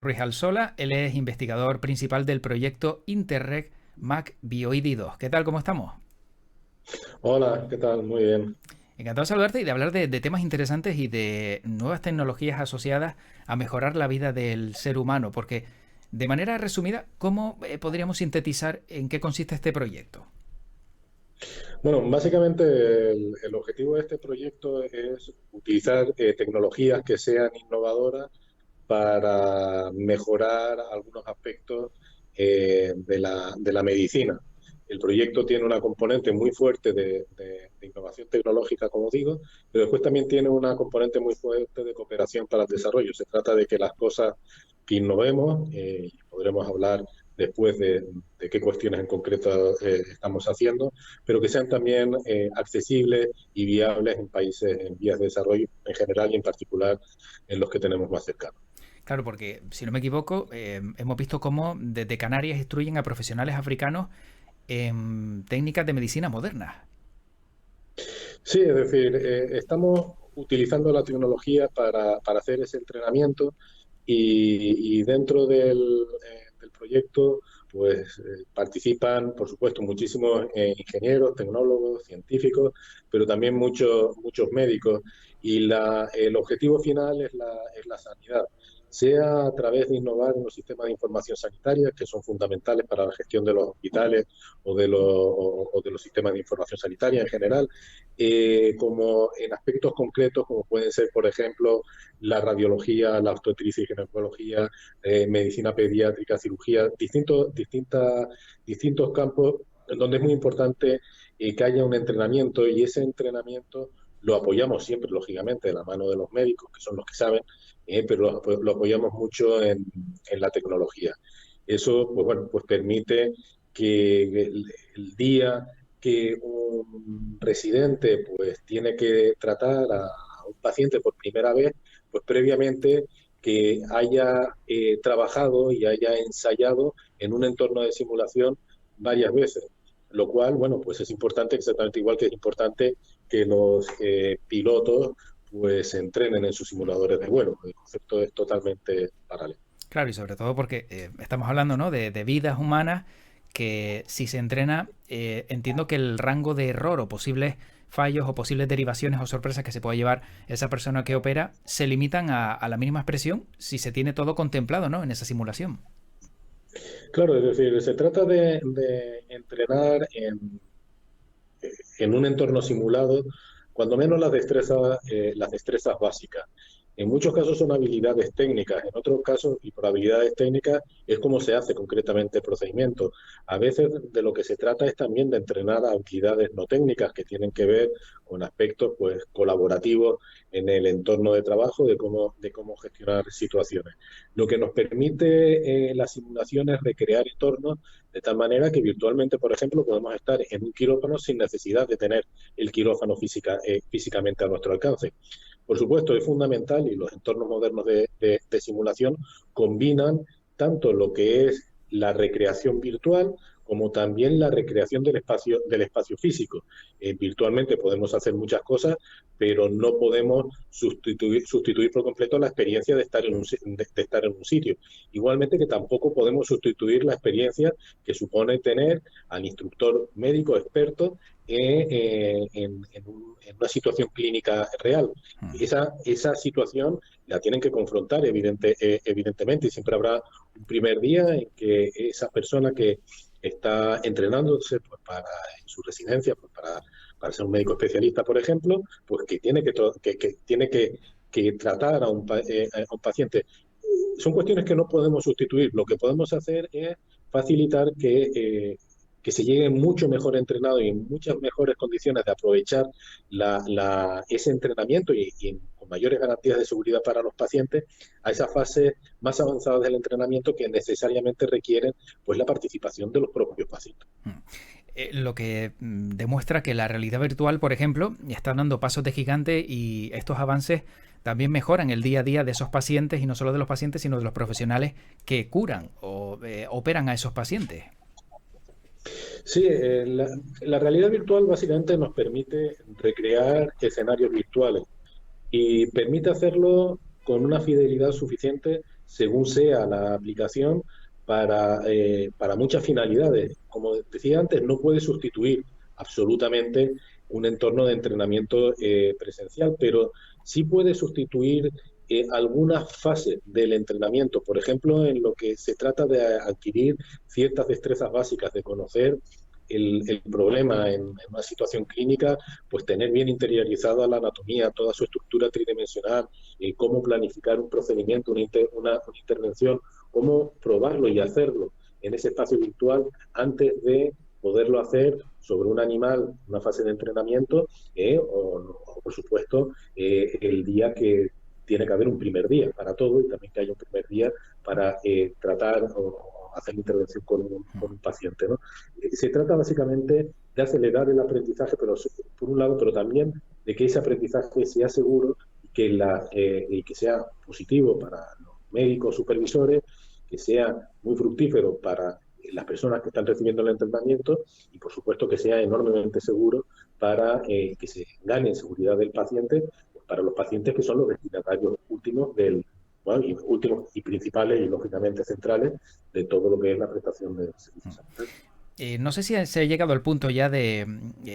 Ruiz Alsola, él es investigador principal del proyecto Interreg Mac Bioidi 2. ¿Qué tal? ¿Cómo estamos? Hola, ¿qué tal? Muy bien. Encantado de saludarte y de hablar de temas interesantes y de nuevas tecnologías asociadas a mejorar la vida del ser humano, porque de manera resumida, ¿cómo podríamos sintetizar en qué consiste este proyecto? Bueno, básicamente el objetivo de este proyecto es utilizar tecnologías que sean innovadoras para mejorar algunos aspectos de la medicina. El proyecto tiene una componente muy fuerte de innovación tecnológica, como digo, pero después también tiene una componente muy fuerte de cooperación para el desarrollo. Se trata de que las cosas que innovemos, y podremos hablar después de qué cuestiones en concreto estamos haciendo, pero que sean también accesibles y viables en países en vías de desarrollo en general y en particular en los que tenemos más cercanos. Claro, porque si no me equivoco, hemos visto cómo desde Canarias instruyen a profesionales africanos en técnicas de medicina moderna. Sí, es decir, estamos utilizando la tecnología para hacer ese entrenamiento y dentro del proyecto pues participan, por supuesto, muchísimos ingenieros, tecnólogos, científicos, pero también muchos médicos y el objetivo final es la sanidad, sea a través de innovar en los sistemas de información sanitaria, que son fundamentales para la gestión de los hospitales o de los sistemas de información sanitaria en general, como en aspectos concretos, como pueden ser, por ejemplo, la radiología, la obstetricia y ginecología, medicina pediátrica, cirugía, distintos campos en donde es muy importante que haya un entrenamiento y ese entrenamiento lo apoyamos siempre, lógicamente, de la mano de los médicos, que son los que saben, pero lo apoyamos mucho en la tecnología. Eso, pues bueno, pues permite que el día que un residente pues tiene que tratar a un paciente por primera vez, pues previamente que haya trabajado y haya ensayado en un entorno de simulación varias veces. Lo cual, bueno, pues es importante, exactamente igual que es importante que los pilotos pues se entrenen en sus simuladores de vuelo. El concepto es totalmente paralelo. Claro, y sobre todo porque estamos hablando, ¿no?, de vidas humanas que si se entrena, entiendo que el rango de error o posibles fallos o posibles derivaciones o sorpresas que se puede llevar esa persona que opera se limitan a la mínima expresión si se tiene todo contemplado, ¿no?, en esa simulación. Claro, es decir, se trata de entrenar en un entorno simulado, cuando menos las destrezas básicas. En muchos casos son habilidades técnicas, en otros casos, y por habilidades técnicas, es cómo se hace concretamente el procedimiento. A veces de lo que se trata es también de entrenar habilidades no técnicas que tienen que ver con aspectos pues, colaborativos en el entorno de trabajo, de cómo gestionar situaciones. Lo que nos permite la simulación es recrear entornos de tal manera que virtualmente, por ejemplo, podemos estar en un quirófano sin necesidad de tener el quirófano físicamente a nuestro alcance. Por supuesto, es fundamental y los entornos modernos de simulación combinan tanto lo que es la recreación virtual como también la recreación del espacio físico. Virtualmente podemos hacer muchas cosas, pero no podemos sustituir por completo la experiencia de estar en un sitio. Igualmente que tampoco podemos sustituir la experiencia que supone tener al instructor médico experto en una situación clínica real. Hmm. Esa situación la tienen que confrontar, evidentemente, y siempre habrá un primer día en que esa persona que está entrenándose pues, en su residencia pues, para ser un médico especialista, por ejemplo, pues que tiene que tratar a un paciente. Son cuestiones que no podemos sustituir. Lo que podemos hacer es facilitar que se llegue mucho mejor entrenado y en muchas mejores condiciones de aprovechar ese entrenamiento y con mayores garantías de seguridad para los pacientes a esas fases más avanzadas del entrenamiento que necesariamente requieren pues la participación de los propios pacientes. Lo que demuestra que la realidad virtual, por ejemplo, está dando pasos de gigante y estos avances también mejoran el día a día de esos pacientes y no solo de los pacientes, sino de los profesionales que curan o operan a esos pacientes. Sí, la realidad virtual básicamente nos permite recrear escenarios virtuales y permite hacerlo con una fidelidad suficiente según sea la aplicación, para muchas finalidades. Como decía antes, no puede sustituir absolutamente un entorno de entrenamiento presencial, pero sí puede sustituir algunas fases del entrenamiento. Por ejemplo, en lo que se trata de adquirir ciertas destrezas básicas, de conocer el problema en una situación clínica, pues tener bien interiorizada la anatomía, toda su estructura tridimensional, cómo planificar un procedimiento, una intervención, cómo probarlo y hacerlo en ese espacio virtual antes de poderlo hacer sobre un animal, una fase de entrenamiento, o, por supuesto, el día que tiene que haber un primer día para todo y también que haya un primer día para tratar o hacer intervención con un paciente, ¿no? Se trata básicamente de acelerar el aprendizaje, pero por un lado, pero también de que ese aprendizaje sea seguro y que sea positivo para los médicos supervisores, que sea muy fructífero para las personas que están recibiendo el entrenamiento y, por supuesto, que sea enormemente seguro para que se gane seguridad del paciente, pues para los pacientes que son los destinatarios últimos bueno, y últimos y principales y, lógicamente, centrales de todo lo que es la prestación de servicios sanitarios. No sé si se ha llegado al punto ya de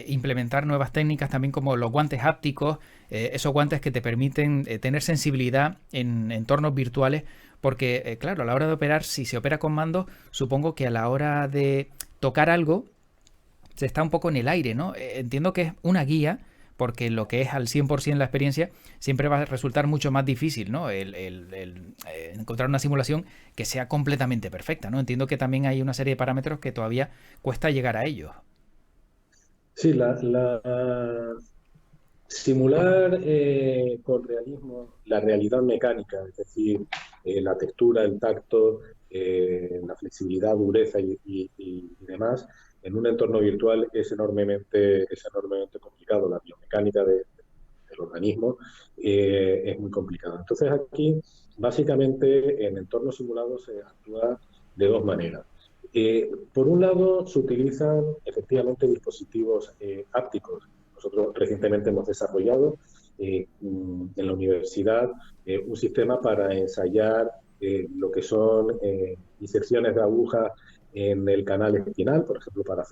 implementar nuevas técnicas también como los guantes hápticos, esos guantes que te permiten tener sensibilidad en entornos virtuales, porque claro, a la hora de operar, si se opera con mando, supongo que a la hora de tocar algo se está un poco en el aire, ¿no? Entiendo que es una guía, porque lo que es al 100% la experiencia siempre va a resultar mucho más difícil, ¿no? Encontrar una simulación que sea completamente perfecta, ¿no? Entiendo que también hay una serie de parámetros que todavía cuesta llegar a ellos. Sí, simular con realismo la realidad mecánica, es decir, la textura, el tacto, la flexibilidad, dureza y demás, en un entorno virtual es enormemente complicado. La biomecánica del organismo es muy complicada. Entonces aquí, básicamente, en entornos simulados se actúa de dos maneras. Por un lado, se utilizan efectivamente dispositivos ápticos. Nosotros recientemente hemos desarrollado en la universidad un sistema para ensayar lo que son inserciones de agujas en el canal espinal, por ejemplo, para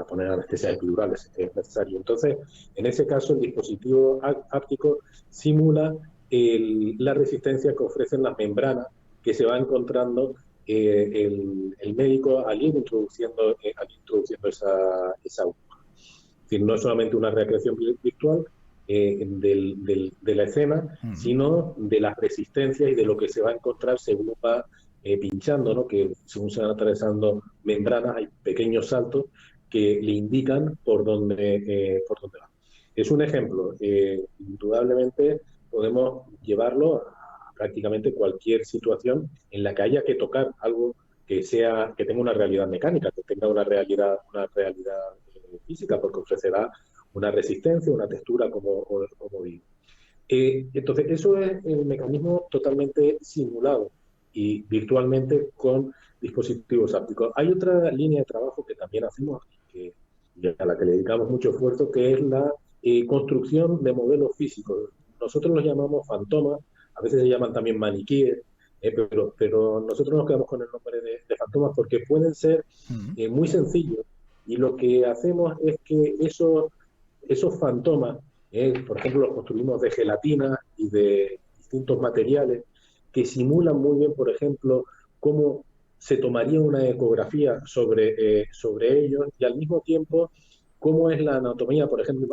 poner anestesia epidural es necesario. Entonces, en ese caso, el dispositivo áptico simula la resistencia que ofrecen las membranas que se va encontrando el médico al ir introduciendo esa aguja. Es decir, no es solamente una recreación virtual de la escena, sino de las resistencias y de lo que se va a encontrar según va pinchando, ¿no? Que según se van atravesando membranas, hay pequeños saltos que le indican por dónde va. Es un ejemplo. Indudablemente podemos llevarlo a prácticamente cualquier situación en la que haya que tocar algo que tenga una realidad mecánica, que tenga una realidad física, porque ofrecerá una resistencia, una textura, como digo. Entonces, eso es el mecanismo totalmente simulado y virtualmente con dispositivos ápticos. Hay otra línea de trabajo que también hacemos y a la que le dedicamos mucho esfuerzo, que es la construcción de modelos físicos. Nosotros los llamamos fantomas, a veces se llaman también maniquíes, pero nosotros nos quedamos con el nombre de fantomas porque pueden ser muy sencillos y lo que hacemos es que esos fantomas, por ejemplo, los construimos de gelatina y de distintos materiales que simulan muy bien, por ejemplo, cómo se tomaría una ecografía sobre ellos y al mismo tiempo cómo es la anatomía. Por ejemplo,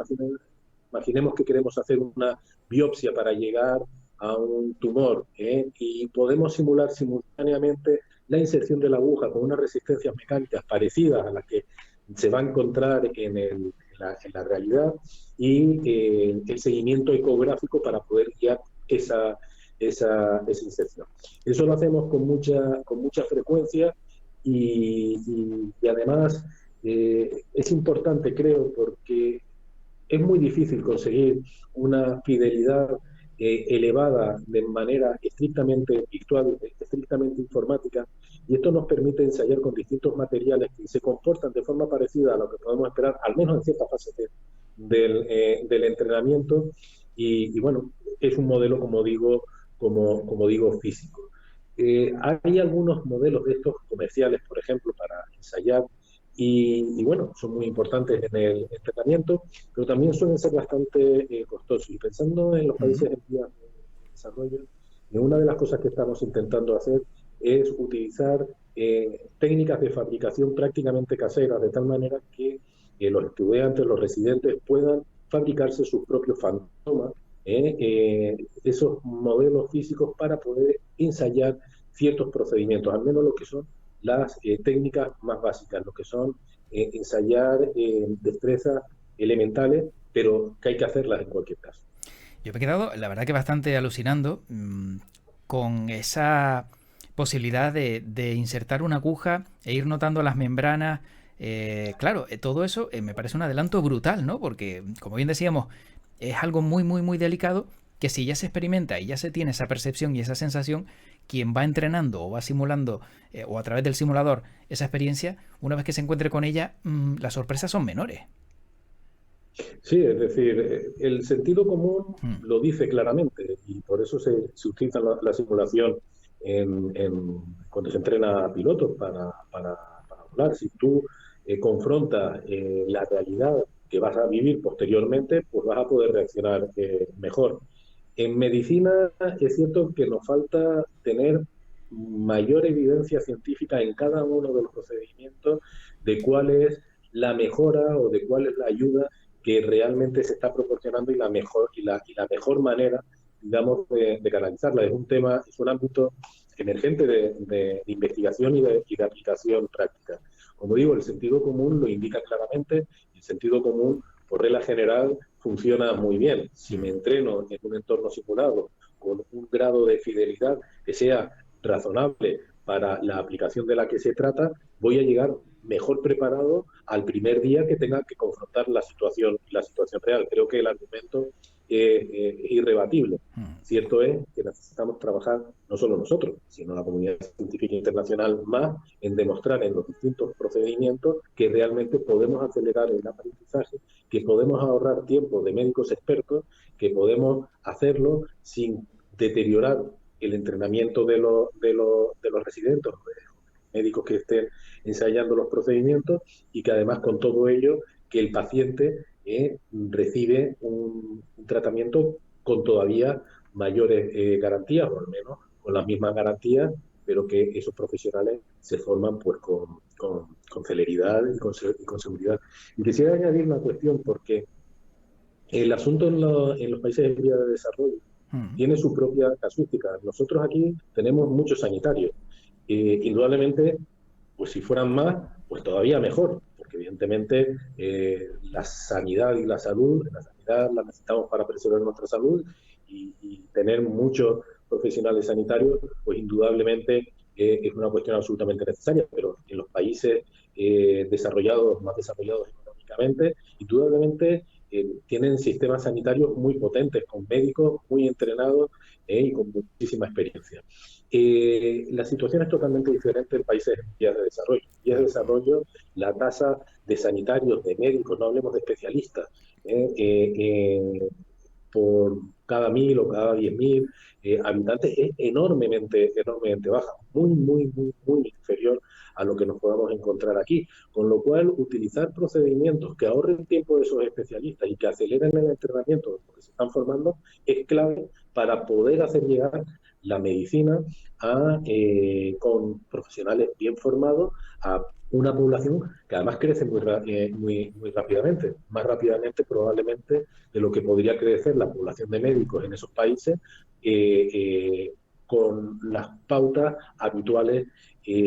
imaginemos que queremos hacer una biopsia para llegar a un tumor y podemos simular simultáneamente la inserción de la aguja con unas resistencias mecánicas parecidas a las que se va a encontrar en la realidad y el seguimiento ecográfico para poder guiar esa inserción. Eso lo hacemos con mucha frecuencia y además es importante, creo, porque es muy difícil conseguir una fidelidad elevada de manera estrictamente virtual, estrictamente informática, y esto nos permite ensayar con distintos materiales que se comportan de forma parecida a lo que podemos esperar, al menos en ciertas fases del entrenamiento, y bueno, es un modelo, como digo, como digo, físico. Hay algunos modelos de estos comerciales, por ejemplo, para ensayar, bueno, son muy importantes en el tratamiento, pero también suelen ser bastante costosos. Y pensando en los Mm. países en vías de desarrollo, una de las cosas que estamos intentando hacer es utilizar técnicas de fabricación prácticamente caseras, de tal manera que los estudiantes, los residentes puedan fabricarse sus propios fantomas, esos modelos físicos para poder ensayar ciertos procedimientos, al menos lo que son las técnicas más básicas, lo que son ensayar destrezas elementales, pero que hay que hacerlas en cualquier caso. Yo me he quedado, la verdad que bastante alucinando con esa posibilidad de insertar una aguja e ir notando las membranas. Claro, todo eso me parece un adelanto brutal, ¿no? Porque, como bien decíamos, es algo muy, muy, muy delicado que si ya se experimenta y ya se tiene esa percepción y esa sensación, quien va entrenando o va simulando o a través del simulador esa experiencia, una vez que se encuentre con ella, las sorpresas son menores. Sí, es decir, el sentido común Mm. lo dice claramente y por eso se utiliza la simulación cuando se entrena a pilotos para volar. Si tú confrontas la realidad que vas a vivir posteriormente, pues vas a poder reaccionar mejor. En medicina es cierto que nos falta tener mayor evidencia científica en cada uno de los procedimientos de cuál es la mejora o de cuál es la ayuda que realmente se está proporcionando y la mejor manera, digamos, de canalizarla. Es un tema, es un ámbito emergente de investigación y de aplicación práctica. Como digo, el sentido común lo indica claramente, el sentido común, por regla general, funciona muy bien. Si me entreno en un entorno simulado con un grado de fidelidad que sea razonable para la aplicación de la que se trata, voy a llegar mejor preparado al primer día que tenga que confrontar la situación real. Creo que el argumento es irrebatible. Mm. Cierto es que necesitamos trabajar no solo nosotros, sino la comunidad científica internacional más en demostrar en los distintos procedimientos que realmente podemos acelerar el aprendizaje, que podemos ahorrar tiempo de médicos expertos, que podemos hacerlo sin deteriorar el entrenamiento de los residentes, médicos que estén ensayando los procedimientos y que además con todo ello que el paciente recibe un tratamiento con todavía mayores garantías o al menos con las mismas garantías, pero que esos profesionales se forman pues con celeridad y con seguridad. Y quisiera añadir una cuestión porque el asunto en los países en vía de desarrollo Mm. tiene su propia casuística. Nosotros aquí tenemos muchos sanitarios. Indudablemente, pues si fueran más, pues todavía mejor, porque evidentemente la sanidad y la sanidad la necesitamos para preservar nuestra salud y tener muchos profesionales sanitarios, pues indudablemente es una cuestión absolutamente necesaria, pero en los países desarrollados, más desarrollados económicamente, indudablemente tienen sistemas sanitarios muy potentes, con médicos muy entrenados y con muchísima experiencia. La situación es totalmente diferente en países en vías de desarrollo. En vías de Claro. desarrollo, la tasa de sanitarios, de médicos, no hablemos de especialistas, eh, eh, eh, por cada 1.000 o cada 10.000 habitantes es enormemente baja, muy, muy, muy, muy inferior a lo que nos podamos encontrar aquí. Con lo cual, utilizar procedimientos que ahorren tiempo de esos especialistas y que aceleren el entrenamiento de los que se están formando es clave para poder hacer llegar la medicina con profesionales bien formados a una población que además crece muy rápidamente, más rápidamente probablemente de lo que podría crecer la población de médicos en esos países eh, eh, con las pautas habituales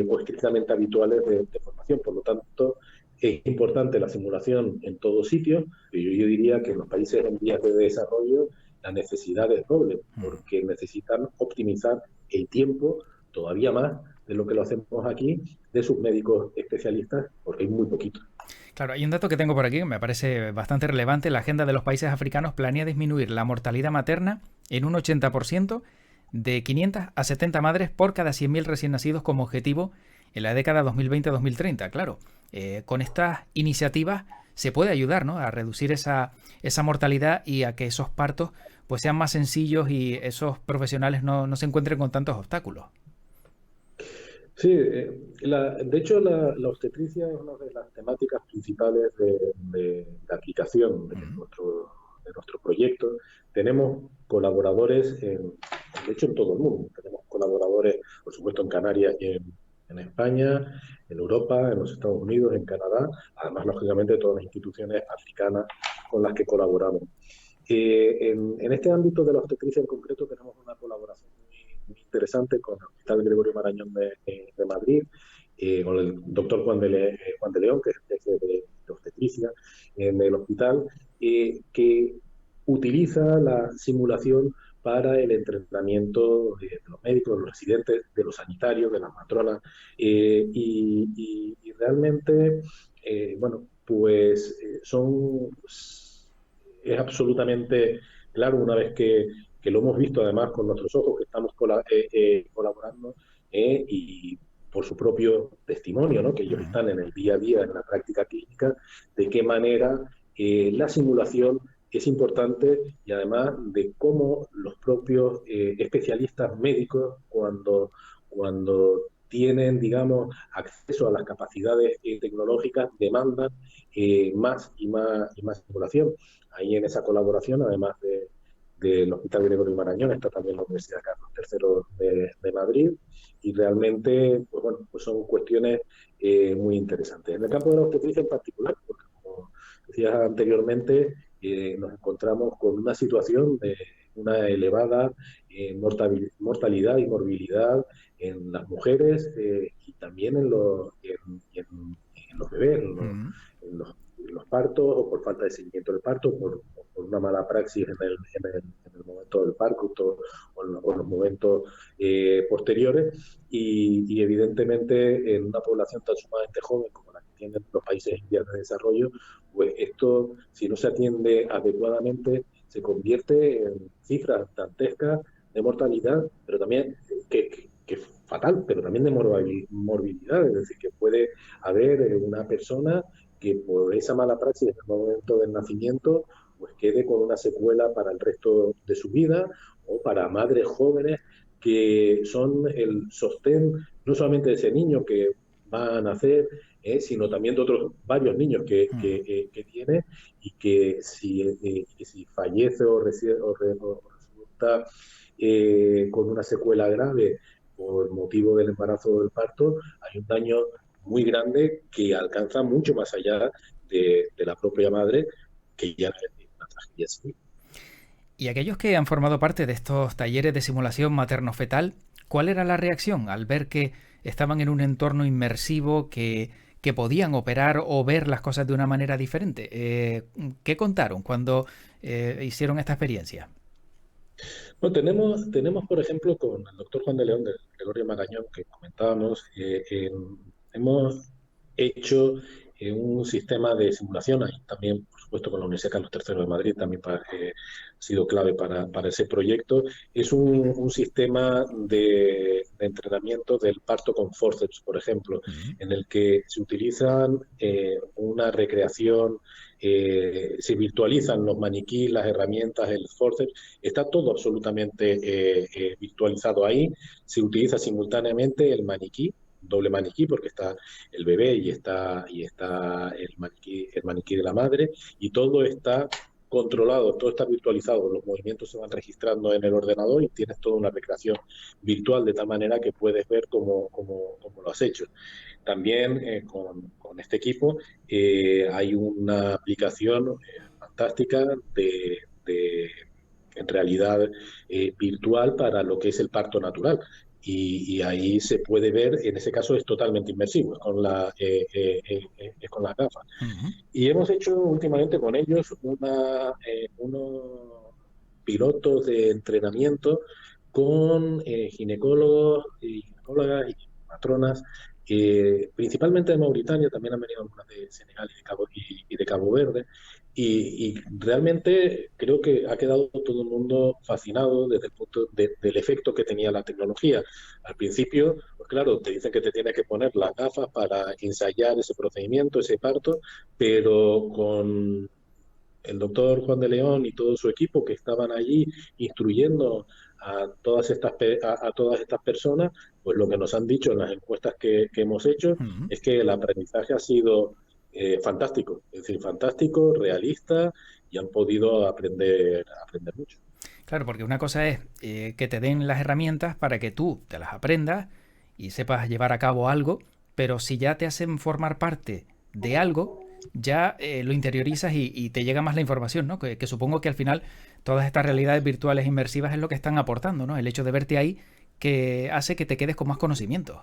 o estrictamente habituales de formación. Por lo tanto, es importante la simulación en todos sitios, pero yo diría que en los países en vías de desarrollo la necesidad es doble, Mm. porque necesitan optimizar el tiempo todavía más de lo que lo hacemos aquí de sus médicos especialistas, porque hay muy poquito. Claro, hay un dato que tengo por aquí que me parece bastante relevante. La agenda de los países africanos planea disminuir la mortalidad materna en un 80% de 500 a 70 madres por cada 100.000 recién nacidos como objetivo en la década 2020-2030. Claro, con estas iniciativas se puede ayudar, ¿no?, a reducir esa mortalidad y a que esos partos pues sean más sencillos y esos profesionales no se encuentren con tantos obstáculos. Sí, de hecho la obstetricia es una de las temáticas principales de aplicación Ujú. de nuestro proyecto. Tenemos colaboradores, de hecho en todo el mundo. Tenemos colaboradores, por supuesto, en Canarias y en España, en Europa, en los Estados Unidos, en Canadá, además, lógicamente, de todas las instituciones africanas con las que colaboramos. En este ámbito de la obstetricia en concreto tenemos una colaboración muy interesante con el Hospital Gregorio Marañón de Madrid, con el doctor Juan de León, que es el jefe de obstetricia en el hospital, que utiliza la simulación para el entrenamiento de los médicos, de los residentes, de los sanitarios, de las matronas, y realmente, bueno, pues es absolutamente claro una vez que lo hemos visto además con nuestros ojos, que estamos colaborando y por su propio testimonio, ¿no? Que ellos Ujú. están en el día a día, en la práctica clínica, de qué manera la simulación es importante y además de cómo los propios especialistas médicos cuando tienen, digamos, acceso a las capacidades tecnológicas, demandan más simulación. Ahí en esa colaboración, además del Hospital Gregorio Marañón, está también la Universidad Carlos III de Madrid, y realmente, pues bueno, pues son cuestiones muy interesantes. En el campo de la obstetricia en particular, porque como decías anteriormente, nos encontramos con una situación de una elevada mortalidad y morbilidad en las mujeres y también en los bebés, Ujú. en los partos o por falta de seguimiento del parto, por una mala praxis en el momento del parto o en los momentos posteriores y evidentemente en una población tan sumamente joven como la que tienen los países en vías de desarrollo, pues esto, si no se atiende adecuadamente, se convierte en cifras dantescas de mortalidad, pero también que es fatal, pero también de morbilidad, es decir, que puede haber una persona que por esa mala praxis en el momento del nacimiento pues quede con una secuela para el resto de su vida o para madres jóvenes que son el sostén no solamente de ese niño que va a nacer, sino también de otros varios niños que tiene y que si fallece o resulta con una secuela grave por motivo del embarazo o del parto, hay un daño muy grande que alcanza mucho más allá de la propia madre, que ya es una tragedia civil. Y aquellos que han formado parte de estos talleres de simulación materno-fetal, ¿cuál era la reacción al ver que estaban en un entorno inmersivo, que podían operar o ver las cosas de una manera diferente? ¿Qué contaron cuando hicieron esta experiencia? Bueno, tenemos, por ejemplo, con el doctor Juan de León de Gregorio Marañón, que comentábamos, hemos hecho un sistema de simulación, ahí también, por supuesto, con la Universidad Carlos III de Madrid, también ha sido clave para ese proyecto. Es un sistema de entrenamiento del parto con forceps, por ejemplo, Ujú. en el que se utilizan una recreación, se virtualizan los maniquíes, las herramientas, el forceps. Está todo absolutamente virtualizado ahí. Se utiliza simultáneamente el maniquí, doble maniquí, porque está el bebé y está el maniquí de la madre, y todo está controlado, todo está virtualizado, los movimientos se van registrando en el ordenador y tienes toda una recreación virtual de tal manera que puedes ver cómo lo has hecho. También con este equipo hay una aplicación fantástica en realidad virtual para lo que es el parto natural. Y ahí se puede ver, en ese caso es totalmente inmersivo, es con las gafas. Ujú. Y hemos hecho últimamente con ellos unos pilotos de entrenamiento con ginecólogos y ginecólogas y matronas, principalmente de Mauritania, también han venido algunas de Senegal y de Cabo Verde, y realmente creo que ha quedado todo el mundo fascinado desde el punto del efecto que tenía la tecnología. Al principio, pues claro, te dicen que te tienes que poner las gafas para ensayar ese procedimiento, ese parto, pero el doctor Juan de León y todo su equipo que estaban allí instruyendo a todas estas personas, pues lo que nos han dicho en las encuestas que hemos hecho Ujú. es que el aprendizaje ha sido fantástico, es decir, fantástico, realista y han podido aprender mucho. Claro, porque una cosa es que te den las herramientas para que tú te las aprendas y sepas llevar a cabo algo, pero si ya te hacen formar parte de algo, ya lo interiorizas y te llega más la información, ¿no? Que supongo que al final todas estas realidades virtuales inmersivas es lo que están aportando, ¿no? El hecho de verte ahí que hace que te quedes con más conocimientos.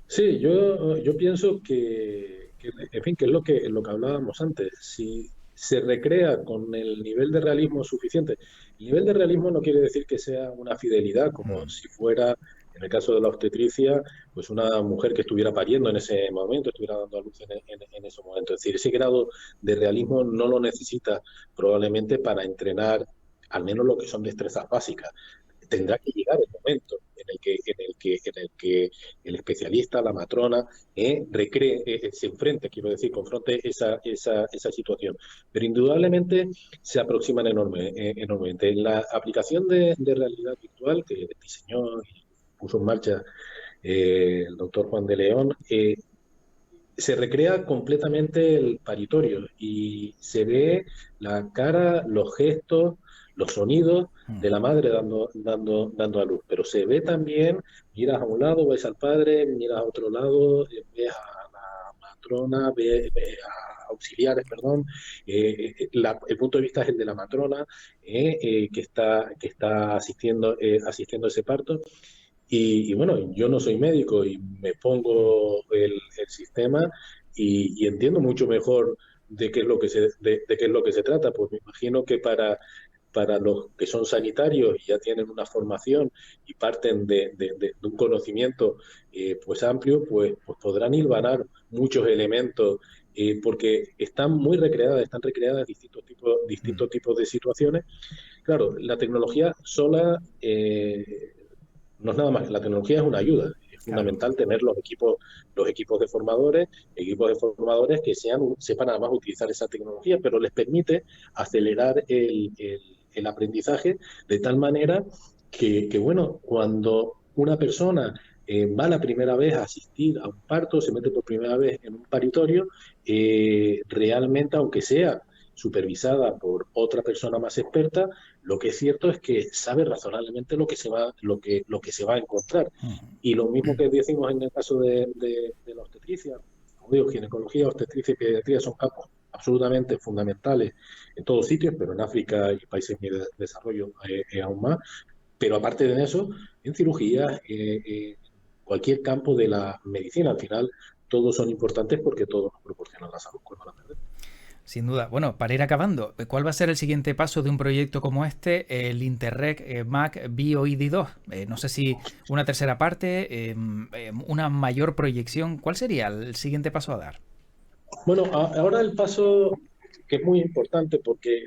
Sí, yo pienso en fin, que es lo que hablábamos antes. Si se recrea con el nivel de realismo suficiente, el nivel de realismo no quiere decir que sea una fidelidad, como Mm, si fuera, en el caso de la obstetricia, pues una mujer que estuviera pariendo en ese momento, estuviera dando a luz en ese momento. Es decir, ese grado de realismo no lo necesita probablemente para entrenar al menos lo que son destrezas básicas. Tendrá que llegar el momento en el que el especialista, la matrona, se enfrente, quiero decir, confronte esa situación. Pero indudablemente se aproximan enormemente. La aplicación de realidad virtual que diseñó y puso en marcha el doctor Juan de León, se recrea completamente el paritorio y se ve la cara, los gestos, los sonidos de la mm. madre dando a luz. Pero se ve también, miras a un lado, ves al padre, miras a otro lado, ves a la matrona, ves a auxiliares, perdón. El punto de vista es el de la matrona que está asistiendo a ese parto. Y bueno, yo no soy médico y me pongo el sistema y entiendo mucho mejor de qué es lo que se trata. Pues me imagino que para los que son sanitarios y ya tienen una formación y parten de un conocimiento pues amplio, pues podrán hilvanar muchos elementos porque están recreadas distintos tipos de situaciones. Claro, la tecnología sola no es nada más, la tecnología es una ayuda. Es Claro. fundamental tener los equipos de formadores que sepan además utilizar esa tecnología, pero les permite acelerar el aprendizaje de tal manera bueno, cuando una persona va la primera vez a asistir a un parto, se mete por primera vez en un paritorio, realmente, aunque sea supervisada por otra persona más experta, lo que es cierto es que sabe razonablemente lo que se va a encontrar. Mm. Y lo mismo que decimos en el caso de la obstetricia, como digo, ginecología, obstetricia y pediatría son campos absolutamente fundamentales en todos sitios, pero en África y países en desarrollo aún más. Pero aparte de eso, en cirugía, cualquier campo de la medicina, al final, todos son importantes porque todos nos proporcionan la salud cuando la perdemos. Sin duda. Bueno, para ir acabando, ¿cuál va a ser el siguiente paso de un proyecto como este, el Interreg Mac BioID2? No sé si una tercera parte, una mayor proyección. ¿Cuál sería el siguiente paso a dar? Bueno, ahora el paso que es muy importante porque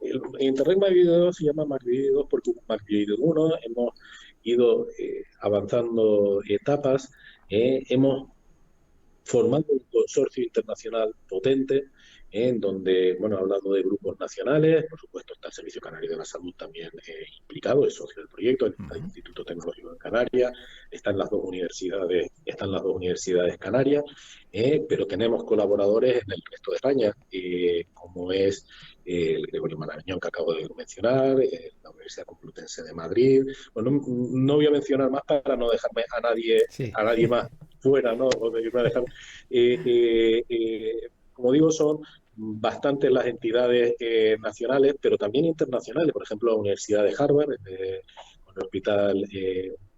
el Interreg MacVideo se llama MacVideo 2 porque hubo MacVideo 1, hemos ido avanzando etapas, hemos formando un consorcio internacional potente en donde, bueno, ha hablado de grupos nacionales, por supuesto está el Servicio Canario de la Salud también implicado, es socio del proyecto, está el Ujú. Instituto Tecnológico de Canarias, están las dos universidades canarias, pero tenemos colaboradores en el resto de España, como es el Gregorio Marañón que acabo de mencionar, la Universidad Complutense de Madrid. Bueno, no voy a mencionar más para no dejarme Sí. a nadie más fuera, ¿no? O de irme a dejar. Como digo, son bastantes las entidades nacionales, pero también internacionales. Por ejemplo, la Universidad de Harvard, con un hospital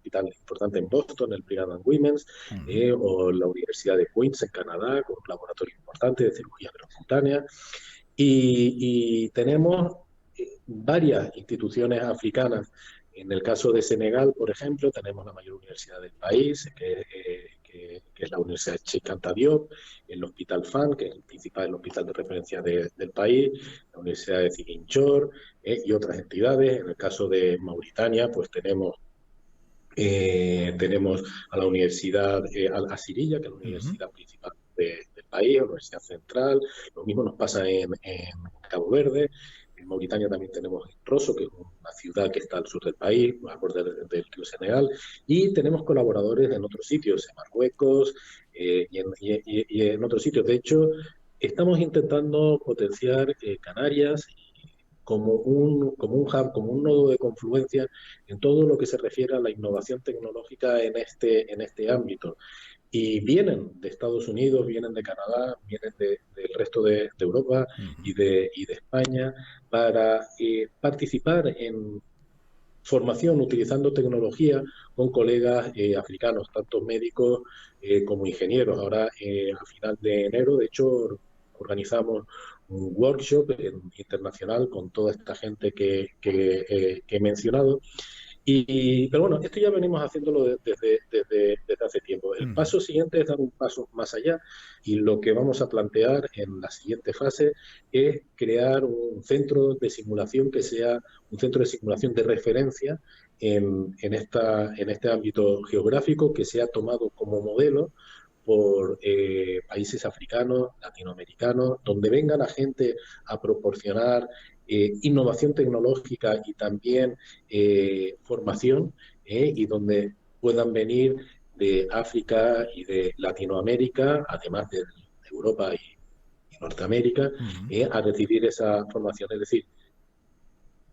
importante en Boston, el Brigham and Women's, Ujú. o la Universidad de Queens en Canadá, con un laboratorio importante de cirugía percutánea. Y tenemos varias instituciones africanas. En el caso de Senegal, por ejemplo, tenemos la mayor universidad del país, que es la Universidad Cheikh Anta Diop, el Hospital FAN, que es el principal hospital de referencia del país, la Universidad de Ziguinchor y otras entidades. En el caso de Mauritania, pues tenemos a la Universidad Al Aziriyah, que es la Ujú. universidad principal país, la Universidad Central, lo mismo nos pasa en Cabo Verde. En Mauritania también tenemos Rosso, que es una ciudad que está al sur del país, al borde del río Senegal, y tenemos colaboradores en otros sitios, en Marruecos y en otros sitios. De hecho, estamos intentando potenciar Canarias como un hub, como un nodo de confluencia en todo lo que se refiere a la innovación tecnológica en este ámbito. Y vienen de Estados Unidos, vienen de Canadá, vienen del resto de Europa Ujú. y de España para participar en formación utilizando tecnología con colegas africanos, tanto médicos como ingenieros. Ahora, a final de enero, de hecho, organizamos un workshop internacional con toda esta gente que he mencionado pero bueno, esto ya venimos haciéndolo desde hace tiempo. El Ujú. paso siguiente es dar un paso más allá y lo que vamos a plantear en la siguiente fase es crear un centro de simulación que sea un centro de simulación de referencia en este ámbito geográfico que sea tomado como modelo por países africanos, latinoamericanos, donde venga la gente a proporcionar innovación tecnológica y también formación y donde puedan venir de África y de Latinoamérica, además de Europa y Norteamérica, Ujú. a recibir esa formación. Es decir,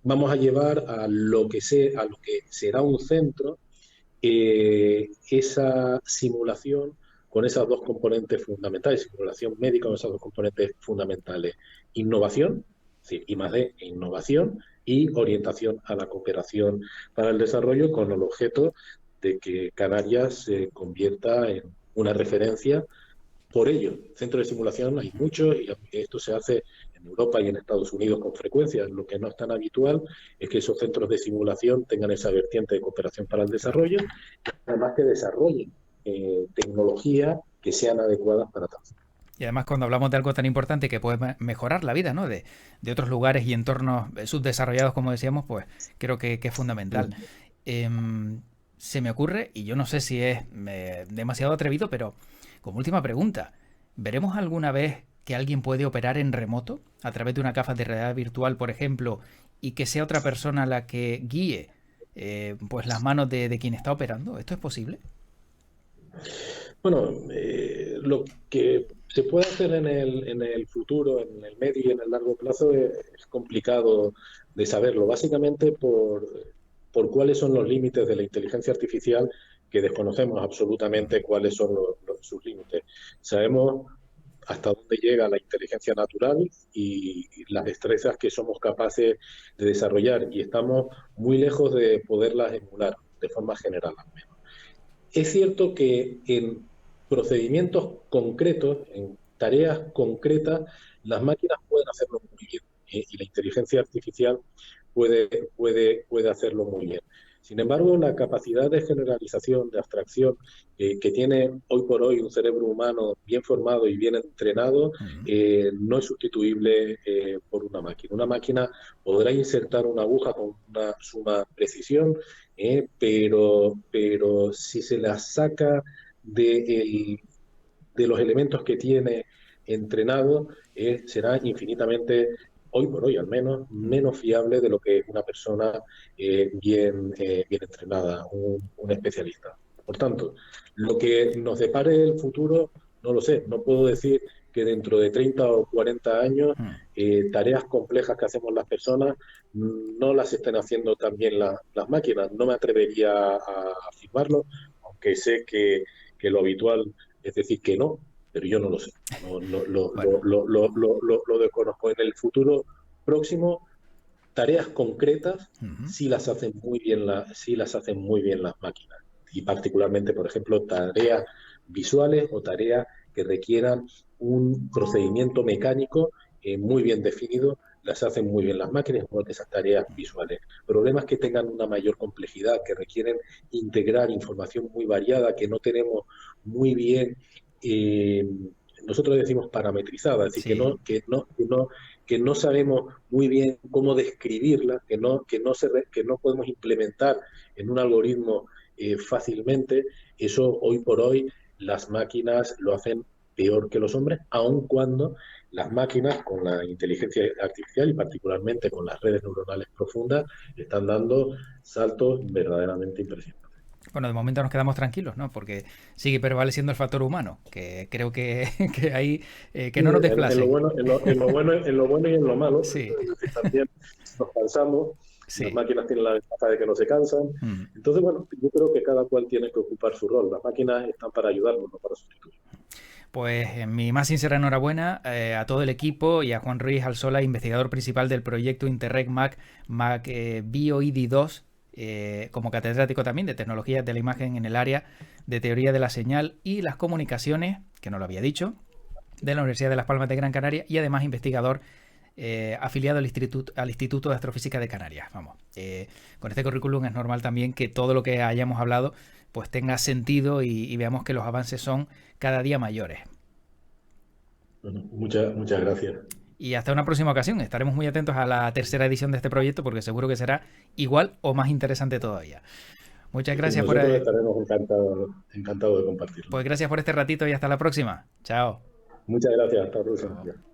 vamos a llevar a lo que será un centro esa simulación con esas dos componentes fundamentales, simulación médica con esas dos componentes fundamentales, innovación, es decir, I+D e innovación, y orientación a la cooperación para el desarrollo con el objeto de que Canarias se convierta en una referencia. Por ello, centros de simulación hay muchos y esto se hace en Europa y en Estados Unidos con frecuencia. Lo que no es tan habitual es que esos centros de simulación tengan esa vertiente de cooperación para el Claro. desarrollo, además que desarrollen tecnologías que sean adecuadas para tal. Y además cuando hablamos de algo tan importante que puede mejorar la vida, ¿no? De otros lugares y entornos subdesarrollados, como decíamos, pues creo que es fundamental. Mm. Em, Se me ocurre, y yo no sé si es demasiado atrevido, pero como última pregunta, ¿veremos alguna vez que alguien puede operar en remoto a través de una gafas de realidad virtual, por ejemplo, y que sea otra persona la que guíe pues las manos de quien está operando? ¿Esto es posible? Bueno, lo que se puede hacer en el futuro, en el medio y en el largo plazo es complicado de saberlo, básicamente por cuáles son los límites de la inteligencia artificial que desconocemos absolutamente cuáles son sus límites. Sabemos hasta dónde llega la inteligencia natural y las destrezas que somos capaces de desarrollar y estamos muy lejos de poderlas emular de forma general al menos. Es cierto que en procedimientos concretos, en tareas concretas, las máquinas pueden hacerlo muy bien y la inteligencia artificial puede hacerlo muy bien. Sin embargo, la capacidad de generalización, de abstracción que tiene hoy por hoy un cerebro humano bien formado y bien entrenado Ujú. no es sustituible por una máquina. Una máquina podrá insertar una aguja con una suma precisión, pero si se la saca de, de los elementos que tiene entrenado, será infinitamente, hoy por hoy al menos, menos fiable de lo que es una persona bien entrenada, un especialista. Por tanto, lo que nos depare el futuro, no lo sé, no puedo decir que dentro de 30 o 40 años Mm. tareas complejas que hacemos las personas no las estén haciendo también las máquinas. No me atrevería a afirmarlo, aunque sé que lo habitual es decir que no, pero yo no lo sé. No, no, Bueno, lo desconozco. En el futuro próximo, tareas concretas ujú. sí las hacen muy bien las máquinas. Y particularmente, por ejemplo, tareas visuales o tareas que requieran un procedimiento mecánico muy bien definido, las hacen muy bien las máquinas, igual que esas tareas visuales. Problemas que tengan una mayor complejidad, que requieren integrar información muy variada, que no tenemos muy bien, eh, nosotros decimos parametrizada, es decir, Sí. que no sabemos muy bien cómo describirla, que no podemos implementar en un algoritmo fácilmente, eso hoy por hoy las máquinas lo hacen peor que los hombres, aun cuando las máquinas con la inteligencia artificial y particularmente con las redes neuronales profundas están dando saltos verdaderamente impresionantes. Bueno, de momento nos quedamos tranquilos, ¿no? Porque sigue prevaleciendo el factor humano, que creo que, que ahí, que Sí, no nos en lo desplacen. bueno, en lo bueno y en lo malo, Sí, es decir, también nos cansamos, las sí. máquinas tienen la ventaja de que no se cansan. Mm. Entonces, bueno, yo creo que cada cual tiene que ocupar su rol. Las máquinas están para ayudarnos, no para sustituir. Pues mi más sincera enhorabuena a todo el equipo y a Juan Ruiz Alsola, investigador principal del proyecto Interreg Mac BioID 2, como catedrático también de tecnologías de la imagen en el área de teoría de la señal y las comunicaciones, que no lo había dicho, de la Universidad de Las Palmas de Gran Canaria y además investigador afiliado al Instituto de Astrofísica de Canarias. Vamos, con este currículum es normal también que todo lo que hayamos hablado pues tenga sentido y veamos que los avances son cada día mayores. Bueno, muchas gracias. Y hasta una próxima ocasión. Estaremos muy atentos a la tercera edición de este proyecto porque seguro que será igual o más interesante todavía. Muchas Sí, gracias nosotros estaremos encantados de compartirlo. pues gracias por este ratito y hasta la próxima. Chao. Muchas gracias. Hasta la Chao. próxima.